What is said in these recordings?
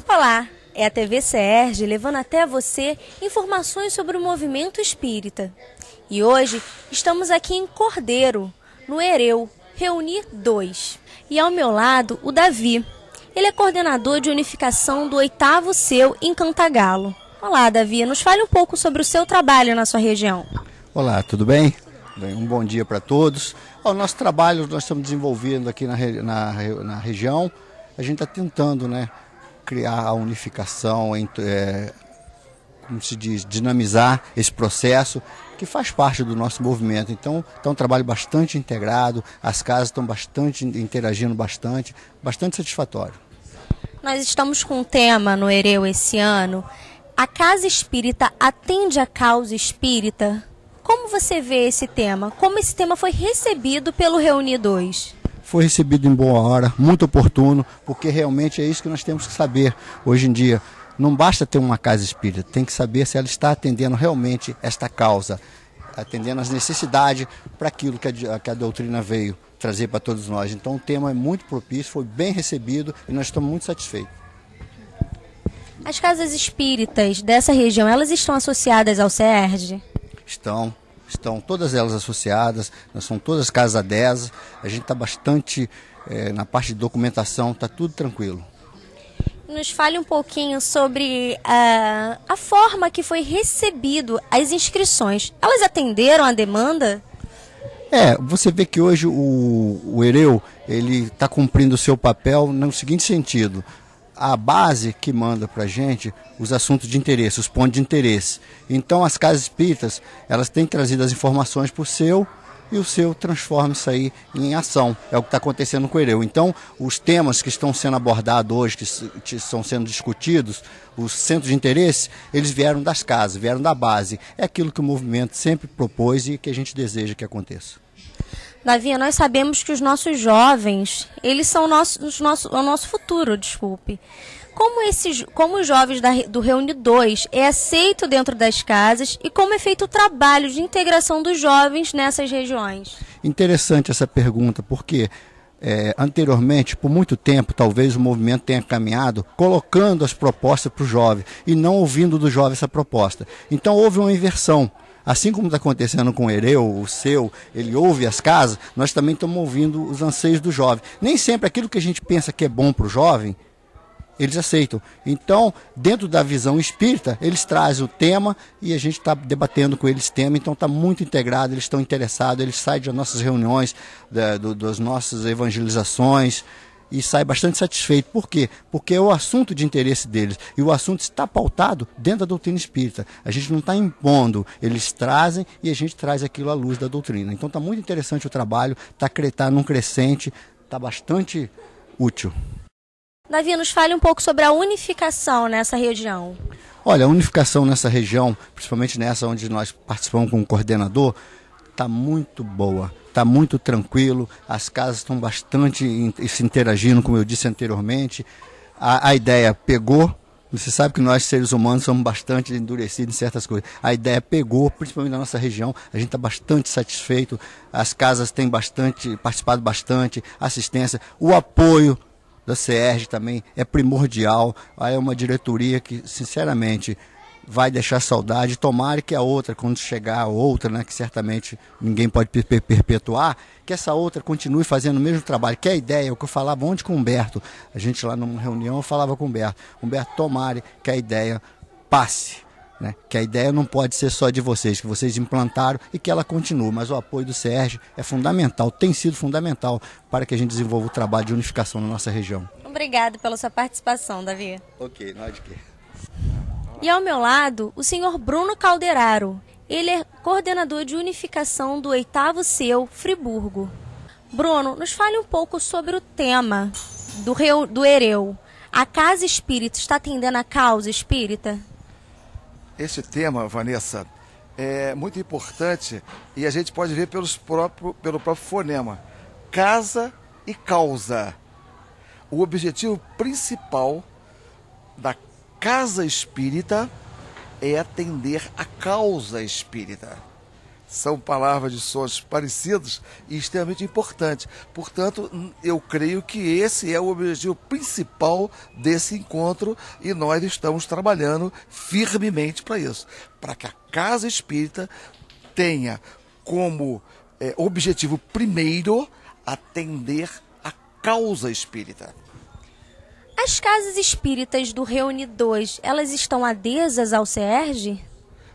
Olá, é a TV CERJ levando até você informações sobre o movimento espírita. E hoje estamos aqui em Cordeiro, no Hereu, Reunir 2. E ao meu lado, o Davi. Ele é coordenador de unificação do 8º CEU em Cantagalo. Olá, Davi, nos fale um pouco sobre o seu trabalho na sua região. Olá, tudo bem? Um bom dia para todos. O nosso trabalho nós estamos desenvolvendo aqui na região. A gente está tentando, criar a unificação, como se diz, dinamizar esse processo que faz parte do nosso movimento. Então, é um trabalho bastante integrado, as casas estão interagindo bastante satisfatório. Nós estamos com um tema no Hereu esse ano. A Casa Espírita atende a causa espírita? Como você vê esse tema? Como esse tema foi recebido pelo Reunir 2? Foi recebido em boa hora, muito oportuno, porque realmente é isso que nós temos que saber hoje em dia. Não basta ter uma casa espírita, tem que saber se ela está atendendo realmente esta causa, atendendo as necessidades para aquilo que a doutrina veio trazer para todos nós. Então o tema é muito propício, foi bem recebido e nós estamos muito satisfeitos. As casas espíritas dessa região, elas estão associadas ao CERJ? Estão todas elas associadas, são todas casas ADESA, a gente está bastante, na parte de documentação, está tudo tranquilo. Nos fale um pouquinho sobre a forma que foi recebido as inscrições. Elas atenderam a demanda? Você vê que hoje o Hereu ele está cumprindo o seu papel no seguinte sentido. A base que manda para a gente os assuntos de interesse, os pontos de interesse. Então as casas espíritas, elas têm trazido as informações para o seu e o seu transforma isso aí em ação. É o que está acontecendo com o Hereu. Então os temas que estão sendo abordados hoje, que estão sendo discutidos, os centros de interesse, eles vieram das casas, vieram da base. É aquilo que o movimento sempre propôs e que a gente deseja que aconteça. Davi, nós sabemos que os nossos jovens, eles são o nosso futuro, desculpe. Como os jovens do Reunir 2 é aceito dentro das casas e como é feito o trabalho de integração dos jovens nessas regiões? Interessante essa pergunta, porque anteriormente, por muito tempo, talvez o movimento tenha caminhado colocando as propostas para o jovem e não ouvindo do jovem essa proposta. Então houve uma inversão. Assim como está acontecendo com o Hereu, o seu, ele ouve as casas, nós também estamos ouvindo os anseios do jovem. Nem sempre aquilo que a gente pensa que é bom para o jovem, eles aceitam. Então, dentro da visão espírita, eles trazem o tema e a gente está debatendo com eles o tema, então está muito integrado, eles estão interessados, eles saem das nossas reuniões, das nossas evangelizações, e sai bastante satisfeito. Por quê? Porque é o assunto de interesse deles. E o assunto está pautado dentro da doutrina espírita. A gente não está impondo, eles trazem e a gente traz aquilo à luz da doutrina. Então está muito interessante o trabalho, está num crescente, está bastante útil. Davi, nos fale um pouco sobre a unificação nessa região. Olha, a unificação nessa região, principalmente nessa onde nós participamos com o coordenador, está muito boa. Está muito tranquilo, as casas estão bastante se interagindo, como eu disse anteriormente. A ideia pegou, você sabe que nós seres humanos somos bastante endurecidos em certas coisas. A ideia pegou, principalmente na nossa região, a gente está bastante satisfeito, as casas têm participado bastante, assistência, o apoio da CERJ também é primordial. É uma diretoria que, sinceramente, vai deixar saudade. Tomara que a outra, quando chegar a outra, que certamente ninguém pode perpetuar, que essa outra continue fazendo o mesmo trabalho. Que a ideia, o que eu falava ontem com o Humberto, a gente lá numa reunião, eu falava com o Humberto, tomara que a ideia passe, que a ideia não pode ser só de vocês, que vocês implantaram e que ela continue, mas o apoio do CERJ é fundamental, tem sido fundamental para que a gente desenvolva o trabalho de unificação na nossa região. Obrigado pela sua participação, Davi. Ok, não é de quê. E ao meu lado, o senhor Bruno Calderaro. Ele é coordenador de unificação do 8º CEU Friburgo. Bruno, nos fale um pouco sobre o tema do Hereu. A Casa Espírita está atendendo a causa espírita? Esse tema, Vanessa, é muito importante e a gente pode ver pelo próprio fonema. Casa e causa. O objetivo principal da casa espírita é atender a causa espírita. São palavras de sons parecidos e extremamente importantes. Portanto, eu creio que esse é o objetivo principal desse encontro e nós estamos trabalhando firmemente para isso. Para que a casa espírita tenha como objetivo primeiro atender a causa espírita. As casas espíritas do Reuni 2, elas estão adesas ao CERJ?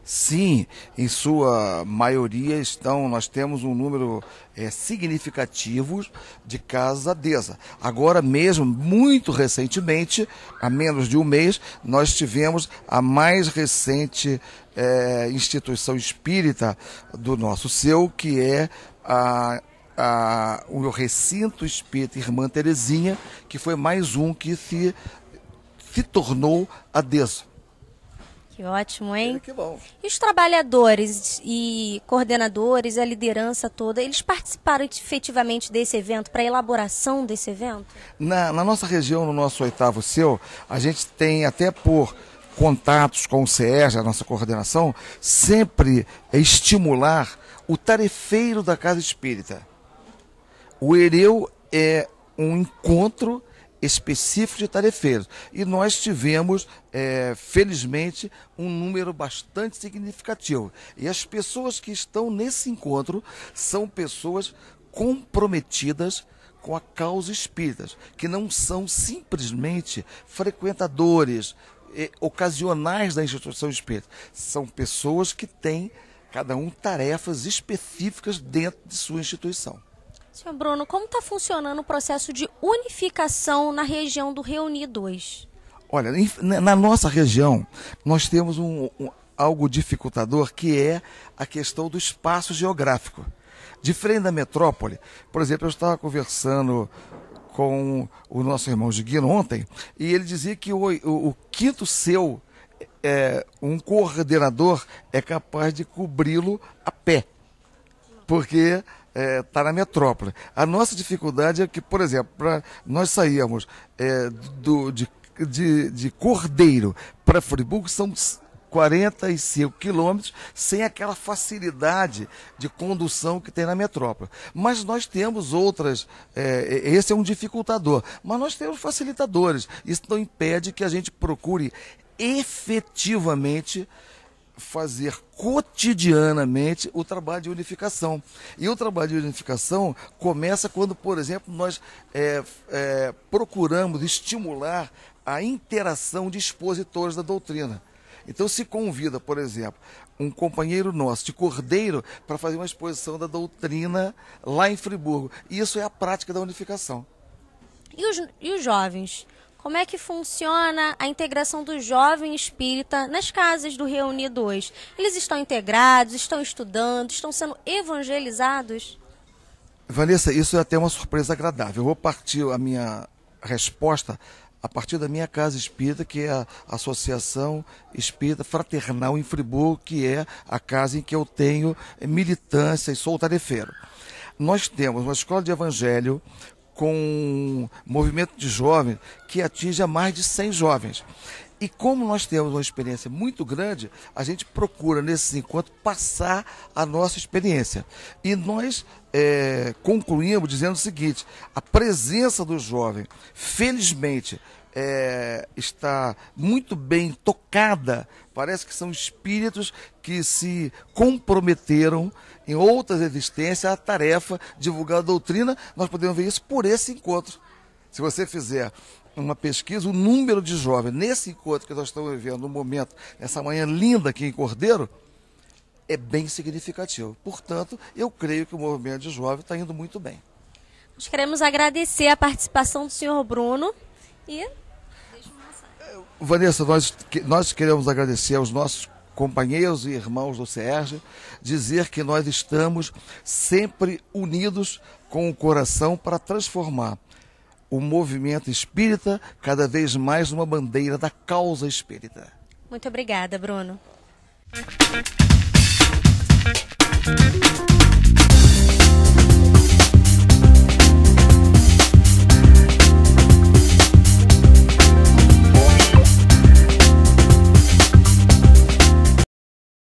Sim, em sua maioria nós temos um número significativo de casas adesas. Agora mesmo, muito recentemente, há menos de um mês, nós tivemos a mais recente instituição espírita do nosso seu, que é o Recinto Espírita Irmã Terezinha, que foi mais um que se tornou adeso. Que ótimo, hein? Que bom. E os trabalhadores e coordenadores, a liderança toda, eles participaram efetivamente desse evento, para a elaboração desse evento? Na nossa região, no nosso 8º seu, a gente tem até por contatos com o CERJ, a nossa coordenação, sempre estimular o tarefeiro da Casa Espírita. O Ereu é um encontro específico de tarefeiros. E nós tivemos, felizmente, um número bastante significativo. E as pessoas que estão nesse encontro são pessoas comprometidas com a causa espírita, que não são simplesmente frequentadores ocasionais da instituição espírita. São pessoas que têm, cada um, tarefas específicas dentro de sua instituição. Senhor Bruno, como está funcionando o processo de unificação na região do Reuni 2? Olha, na nossa região, nós temos algo dificultador, que é a questão do espaço geográfico. Diferente da metrópole, por exemplo, eu estava conversando com o nosso irmão Giguino ontem, e ele dizia que o 5º seu, um coordenador é capaz de cobri-lo a pé, porque está na metrópole. A nossa dificuldade é que, por exemplo, nós saímos de Cordeiro para Friburgo, são 45 quilômetros, sem aquela facilidade de condução que tem na metrópole. Mas nós temos outras, esse é um dificultador, mas nós temos facilitadores. Isso não impede que a gente procure efetivamente fazer cotidianamente o trabalho de unificação. E o trabalho de unificação começa quando, por exemplo, nós procuramos estimular a interação de expositores da doutrina. Então se convida, por exemplo, um companheiro nosso de Cordeiro para fazer uma exposição da doutrina lá em Friburgo. E isso é a prática da unificação. E os jovens? Como é que funciona a integração do jovem espírita nas casas do Reuni 2? Eles estão integrados, estão estudando, estão sendo evangelizados? Vanessa, isso é até uma surpresa agradável. Eu vou partir a minha resposta a partir da minha casa espírita, que é a Associação Espírita Fraternal em Friburgo, que é a casa em que eu tenho militância e sou tarefeiro. Nós temos uma escola de evangelho com um movimento de jovens que atinge a mais de 100 jovens. E como nós temos uma experiência muito grande, a gente procura, nesses encontros, passar a nossa experiência. E nós concluímos dizendo o seguinte: a presença do jovem, felizmente, está muito bem tocada. Parece que são espíritos que se comprometeram em outras existências à tarefa de divulgar a doutrina. Nós podemos ver isso por esse encontro. Se você fizer uma pesquisa, o número de jovens nesse encontro que nós estamos vivendo no momento, nessa manhã linda aqui em Cordeiro, é bem significativo. Portanto, eu creio que o movimento de jovens está indo muito bem. Nós queremos agradecer a participação do senhor Bruno e... Vanessa, nós queremos agradecer aos nossos companheiros e irmãos do CERJ, dizer que nós estamos sempre unidos com o coração para transformar o movimento espírita cada vez mais numa bandeira da causa espírita. Muito obrigada, Bruno.